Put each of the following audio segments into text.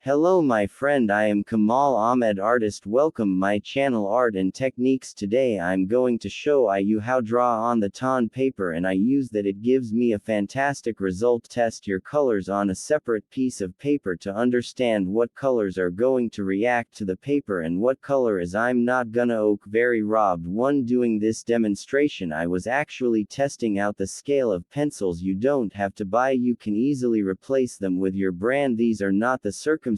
Hello my friend, I am Kamaal Ahmad artist. Welcome my channel Art and Techniques. Today I'm going to show you how draw on the ton paper, and I use that it gives me a fantastic result. Test your colors on a separate piece of paper to understand what colors are going to react to the paper and what color is I'm not gonna oak very robbed. One doing this demonstration I was actually testing out the scale of pencils you don't have to buy, you can easily replace them with your brand. These are not the circumstances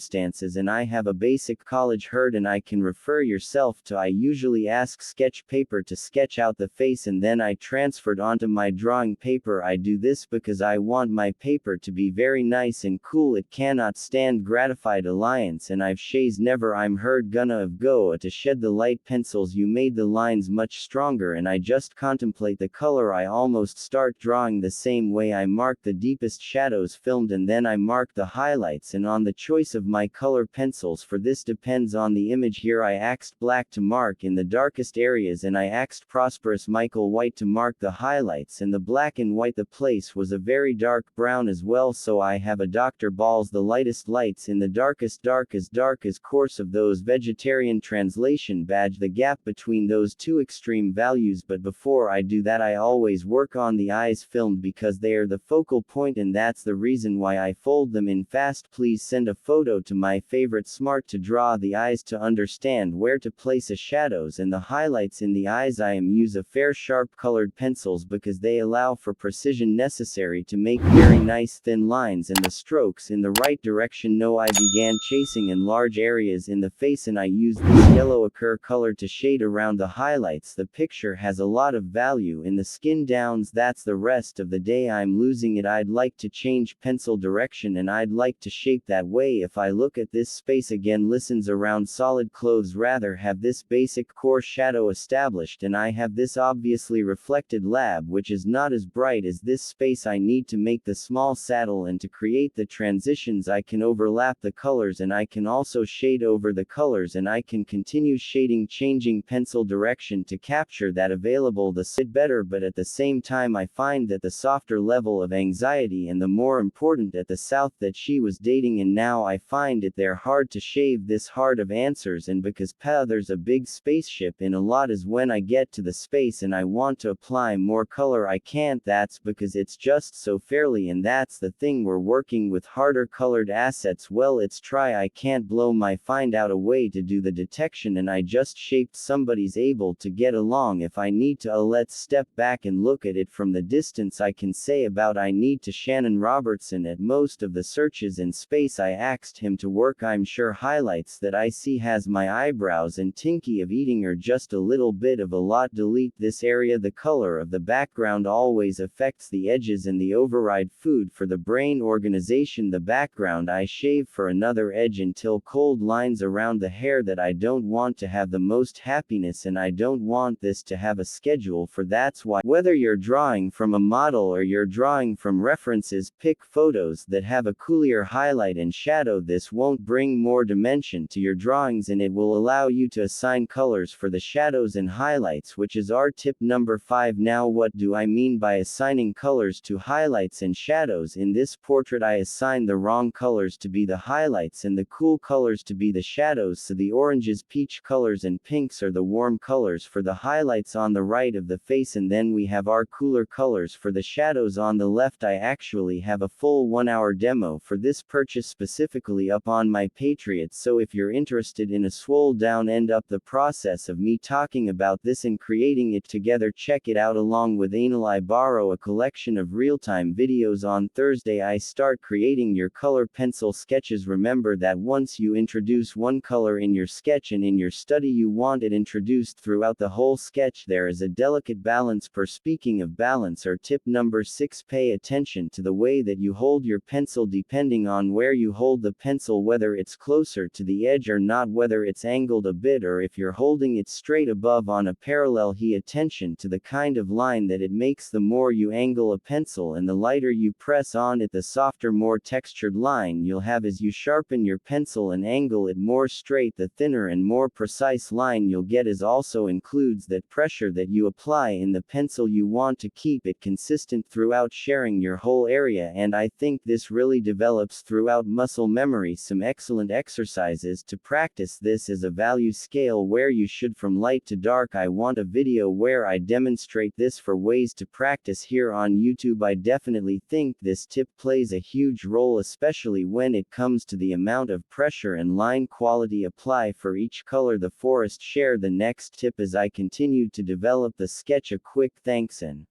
and I have a basic college herd and I can refer yourself to. I usually ask sketch paper to sketch out the face and then I transferred onto my drawing paper. I do this because I want my paper to be very nice and cool. It cannot stand gratified alliance and I've shays never I'm heard gonna of go to shed the light pencils. You made the lines much stronger and I just contemplate the color. I almost start drawing the same way. I mark the deepest shadows filmed and then I mark the highlights, and on the choice of my color pencils for this depends on the image. Here I axed black to mark in the darkest areas and I axed prosperous Michael white to mark the highlights, and the black and white the place was a very dark brown as well, so I have a Dr. Balls the lightest lights in the dark as course of those vegetarian translation badge the gap between those two extreme values. But before I do that I always work on the eyes filmed because they are the focal point and that's the reason why I fold them in fast. Please send a photo to my favorite smart to draw the eyes to understand where to place a shadows and the highlights in the eyes. I am use a fair sharp colored pencils because they allow for precision necessary to make very nice thin lines and the strokes in the right direction. No, I began chasing in large areas in the face and I use this yellow ochre color to shade around the highlights. The picture has a lot of value in the skin downs. That's the rest of the day I'm losing it. I'd like to change pencil direction and I'd like to shape that way. If I look at this space again, listens around solid clothes, rather have this basic core shadow established and I have this obviously reflected lab which is not as bright as this space. I need to make the small saddle, and to create the transitions I can overlap the colors and I can also shade over the colors and I can continue shading, changing pencil direction to capture that available the sit better. But at the same time I find that the softer level of anxiety and the more important at the south that she was dating, and now I find it they're hard to shave this hard of answers, and because there's a big spaceship in a lot is when I get to the space and I want to apply more color I can't. That's because it's just so fairly, and that's the thing, we're working with harder colored assets. Well, it's try I can't blow my find out a way to do the detection and I just shaped somebody's able to get along. If I need to let's step back and look at it from the distance. I can say about I need to Shannon Robertson at most of the searches in space I asked him to work. I'm sure highlights that I see has my eyebrows and tinky of eating or just a little bit of a lot. Delete this area. The color of the background always affects the edges and the override food for the brain organization. The background I shave for another edge until cold lines around the hair that I don't want to have the most happiness and I don't want this to have a schedule for. That's why whether you're drawing from a model or you're drawing from references, pick photos that have a cooler highlight and shadow. This won't bring more dimension to your drawings and it will allow you to assign colors for the shadows and highlights, which is our tip number 5. Now what do I mean by assigning colors to highlights and shadows? In this portrait I assign the wrong colors to be the highlights and the cool colors to be the shadows, so the oranges, peach colors and pinks are the warm colors for the highlights on the right of the face, and then we have our cooler colors for the shadows on the left. I actually have a full 1-hour demo for this purchase specifically up on my Patriots, so if you're interested in a swole down end up the process of me talking about this and creating it together, check it out along with Anal. I borrow a collection of real-time videos. On Thursday I start creating your color pencil sketches. Remember that once you introduce one color in your sketch and in your study you want it introduced throughout the whole sketch. There is a delicate balance per. Speaking of balance, or tip number 6, pay attention to the way that you hold your pencil depending on where you hold the pencil, whether it's closer to the edge or not, whether it's angled a bit or if you're holding it straight above on a parallel. Pay attention to the kind of line that it makes. The more you angle a pencil and the lighter you press on it, the softer, more textured line you'll have as you sharpen your pencil and angle it more straight. The thinner and more precise line you'll get is also includes that pressure that you apply in the pencil. You want to keep it consistent throughout sharing your whole area, and I think this really develops throughout muscle memory. memory. Some excellent exercises to practice this is a value scale where you should from light to dark. I want a video where I demonstrate this for ways to practice here on YouTube. I definitely think this tip plays a huge role, especially when it comes to the amount of pressure and line quality apply for each color. The forest share the next tip as I continue to develop the sketch. A quick thanks. And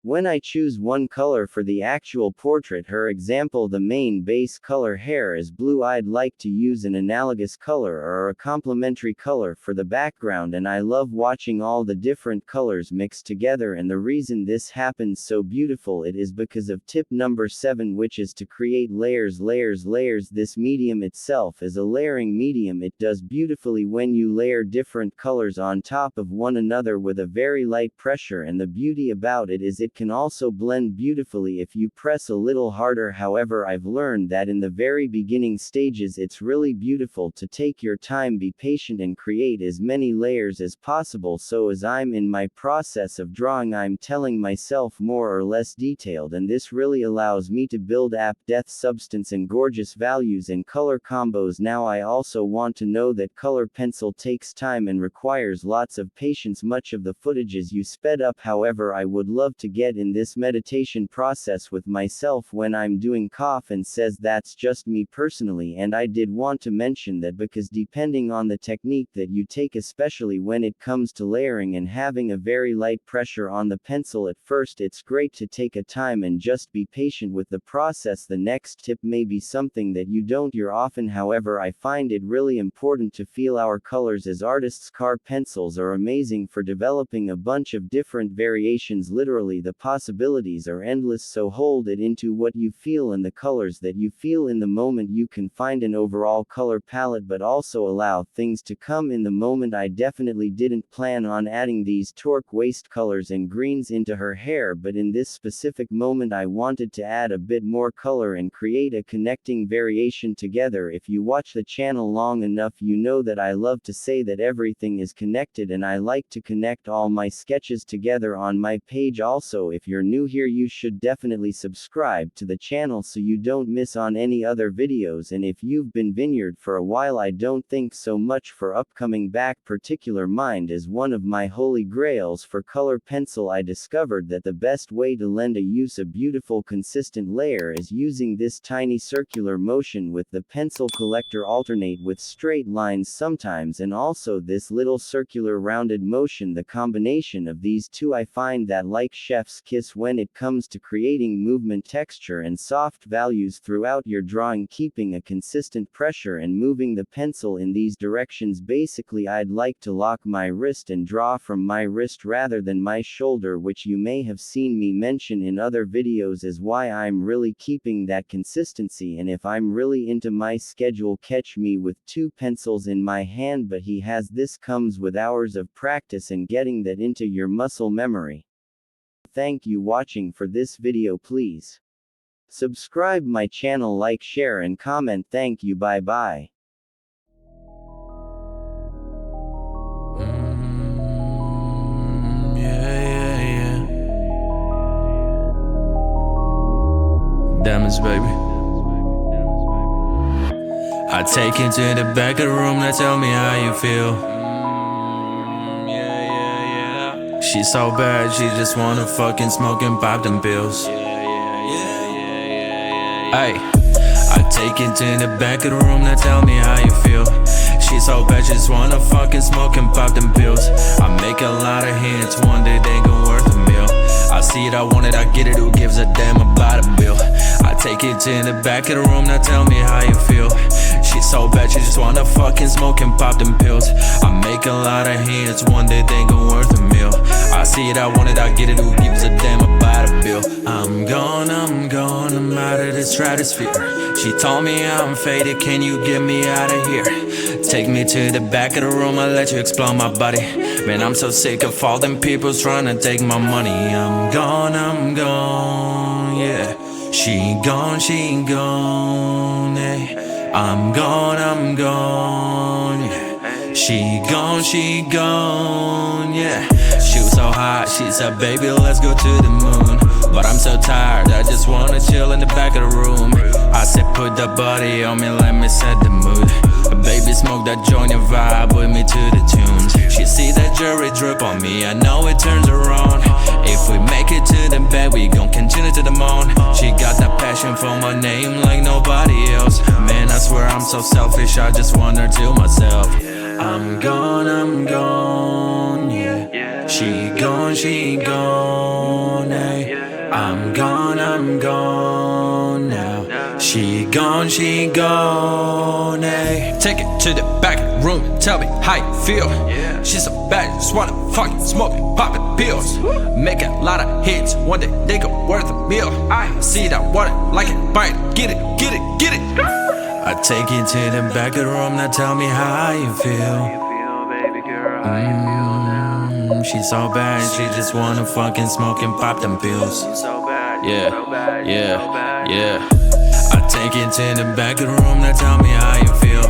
when I choose one color for the actual portrait, her example, the main base color hair is blue, I'd like to use an analogous color or a complementary color for the background, and I love watching all the different colors mixed together. And the reason this happens so beautiful it is because of tip number 7, which is to create layers. This medium itself is a layering medium. It does beautifully when you layer different colors on top of one another with a very light pressure, and the beauty about it is it can also blend beautifully if you press a little harder. However, I've learned that in the very beginning stages it's really beautiful to take your time, be patient, and create as many layers as possible. So as I'm in my process of drawing, I'm telling myself more or less detailed, and this really allows me to build up depth, substance, and gorgeous values and color combos. Now I also want to know that color pencil takes time and requires lots of patience. Much of the footage is you sped up. However, I would love to get in this meditation process with myself when I'm doing cough and says that's just me personally. And I did want to mention that because depending on the technique that you take, especially when it comes to layering and having a very light pressure on the pencil at first, it's great to take a time and just be patient with the process. The next tip may be something that you don't hear often, however I find it really important to feel our colors as artists. Car pencils are amazing for developing a bunch of different variations. Literally the possibilities are endless, so hold it into what you feel and the colors that you feel in the moment. You can find an overall color palette but also allow things to come in the moment. I definitely didn't plan on adding these turquoise waste colors and greens into her hair, but in this specific moment I wanted to add a bit more color and create a connecting variation together. If you watch the channel long enough, you know that I love to say that everything is connected, and I like to connect all my sketches together on my page. Also, if you're new here, you should definitely subscribe to the channel so you don't miss on any other videos. And if you've been Vineyard for a while, I don't think so much for upcoming back. Particular Mind is one of my holy grails for color pencil. I discovered that the best way to lend a beautiful consistent layer is using this tiny circular motion with the pencil collector, alternate with straight lines sometimes and also this little circular rounded motion. The combination of these two I find that like chef's kiss when it comes to creating movement, texture, and soft values throughout your drawing, keeping a consistent pressure and moving the pencil in these directions. Basically, I'd like to lock my wrist and draw from my wrist rather than my shoulder, which you may have seen me mention in other videos is why I'm really keeping that consistency. And if I'm really into my schedule, catch me with 2 pencils in my hand, but he has this comes with hours of practice and getting that into your muscle memory. Thank you watching for this video. Please subscribe my channel, like, share, and comment. Thank you. Bye bye. Demens, baby. I take you to the back of the room, now tell me how you feel. She's so bad, she just wanna fucking smoke and pop them pills. Ay, I take you to the back of the room, now tell me how you feel. She's so bad, she just wanna fucking smoke and pop them pills. I make a lot of hits, one day they gon' worth a meal. I see it, I want it, I get it, who gives a damn about a bill? I take it to the back of the room, now tell me how you feel. She's so bad, she just wanna fucking smoke and pop them pills. I make a lot of hits, one day they gon' worth a meal. I see it, I want it, I get it, who gives a damn about a bill? I'm gone, I'm out of the stratosphere. She told me I'm faded, can you get me out of here? Take me to the back of the room, I'll let you explore my body. Man, I'm so sick of all them people trying to take my money. I'm gone, yeah. She gone, yeah. I'm gone, yeah. She gone, yeah. She was so hot, she said, baby, let's go to the moon. But I'm so tired, I just wanna chill in the back of the room. I said put that body on me, let me set the mood. Baby, smoke that joint and vibe with me to the tunes. She see that jewelry drip on me, I know it turns her on. If we make it to the bed, we gon' continue to the moon. She got that passion for my name like nobody else. Man, I swear I'm so selfish, I just want her to myself. I'm gone, yeah. She gone, hey. I'm gone now. She gone, hey. Take it to the back of the room and tell me how you feel. She's so bad, just wanna fucking smoke it, poppin' pills. Make a lot of hits, one day they go worth a meal. I see that water, like it, bite it, get it. I take you to the back of the room, now tell me how you feel. She's so bad, she just wanna fucking smoke and pop them pills. Yeah. I take you to the back of the room, now tell me how you feel.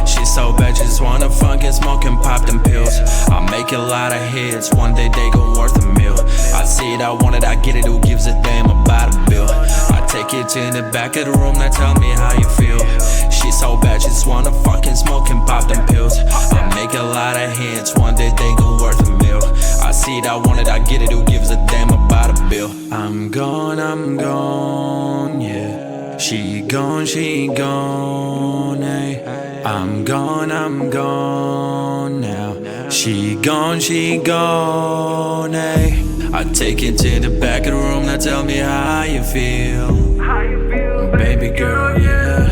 She's so bad, she just wanna fucking smoke and pop them pills. I make a lot of hits, one day they gon' worth a meal. I see it, I want it, I get it, who gives a damn about a bill? I take you to the back of the room, now tell me how you feel. She's so bad, she just wanna fucking smoke and pop them pills. I make a lot of hits, one day they gon' worth a meal. I see it, I want it, I get it, who gives a damn about a bill? I'm gone, yeah. She gone, hey. I'm gone now. She gone, hey. I take you to the back of the room, now tell me how you feel. Baby girl, yeah.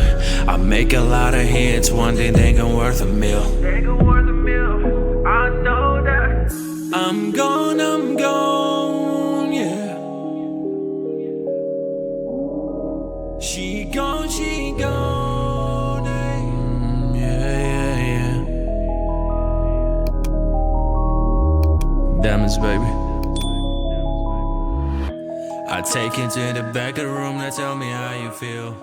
I make a lot of hits, one day they gon' worth a meal. I know that. I'm gone, yeah. She gone, hey. Yeah. Demens, baby. I take you to the back of the room, now tell me how you feel.